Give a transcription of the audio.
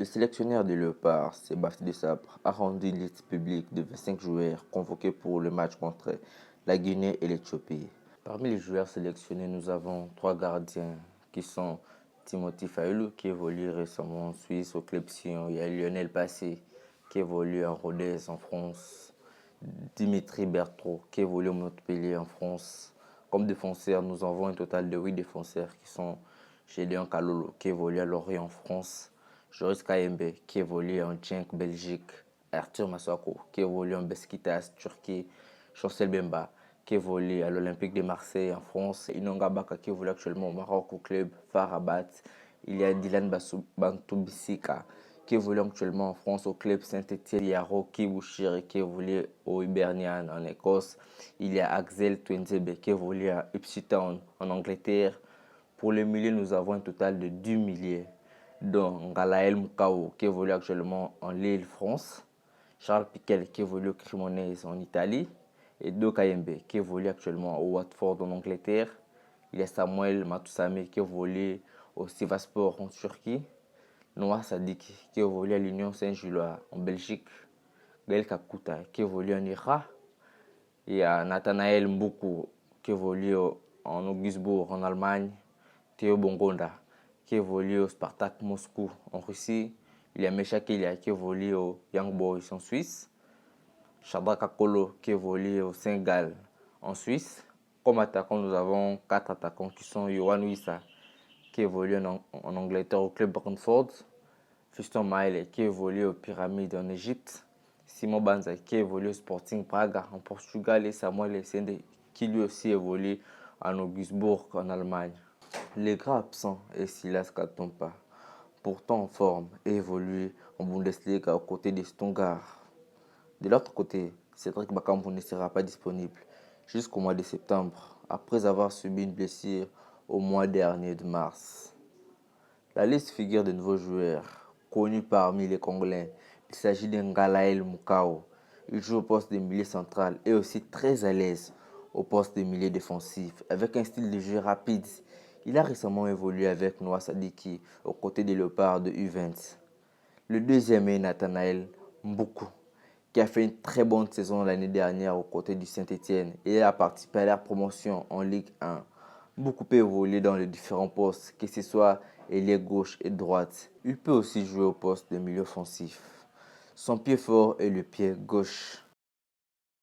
Le sélectionneur des Léopards, Sébastien Desabre, a rendu une liste publique de 25 joueurs convoqués pour le match contre la Guinée et l'Éthiopie. Parmi les joueurs sélectionnés, nous avons 3 gardiens qui sont Timothy Fayulu qui évolue récemment en Suisse au club Sion. Il y a Lionel Passé qui évolue à Rodez en France. Dimitri Berthaud qui évolue au Montpellier en France. Comme défenseurs, nous avons un total de 8 défenseurs qui sont Gédéon Kalolo qui évolue à Lorient en France. Joris Kayembe qui évolue en Genk Belgique. Arthur Masuako qui évolue en Beşiktaş Turquie. Chancel Bemba qui évolue à l'Olympique de Marseille en France. Inonga Baka qui évolue actuellement au Maroc au club FAR Rabat. Il y a Dylan Bantoubissika qui évolue actuellement en France au club Saint-Etienne. Il y a Rocky Bouchiri qui évolue au Hibernian en Écosse. Il y a Axel Twenzebe qui évolue à Ipswich Town en Angleterre. Pour le milieu, nous avons un total de 10 milieux, dont Ngalael Mukao qui évolue actuellement en Lille, France. Charles Piquel qui évolue au Cremonese en Italie. Et Do Kayembe qui évolue actuellement au Watford en Angleterre. Il y a Samuel Matusame qui évolue au Sivasspor en Turquie. Noah Sadik qui évolue à l'Union Saint-Gilloise en Belgique. Gaël Kakuta qui évolue en Irak. Il y a Nathanaël Mboukou qui évolue en Augsbourg en Allemagne. Théo Bongonda qui évolue au Spartak Moscou en Russie. Il y a Mesha Kelia qui évolue au Young Boys en Suisse. Shadrack Akolo qui évolue au Sénégal en Suisse. Comme attaquant, nous avons 4 attaquants qui sont Yohan Wissa qui évolue en Angleterre au club Brentford. Fiston Maele qui évolue aux Pyramides en Égypte. Simon Banza qui évolue au Sporting Braga en Portugal. Et Samuel Essende qui lui aussi évolue en Augsbourg en Allemagne. Les grands absents est Silas Katompa, pourtant en forme et évolue en Bundesliga aux côtés des Stuttgart. De l'autre côté, Cédric Bakambu ne sera pas disponible jusqu'au mois de septembre, après avoir subi une blessure au mois dernier de mars. La liste figure de nouveaux joueurs, connus parmi les Congolais. Il s'agit d'Ngalael Mukao. Il joue au poste de milieu central et aussi très à l'aise au poste de milieu défensif, avec un style de jeu rapide. Il a récemment évolué avec Noah Sadiki aux côtés des Léopards de U20. Le deuxième est Nathanaël Mboukou, qui a fait une très bonne saison l'année dernière aux côtés du Saint-Etienne et a participé à la promotion en Ligue 1. Beaucoup peut évoluer dans les différents postes, que ce soit ailier gauche et droite. Il peut aussi jouer au poste de milieu offensif. Son pied fort est le pied gauche.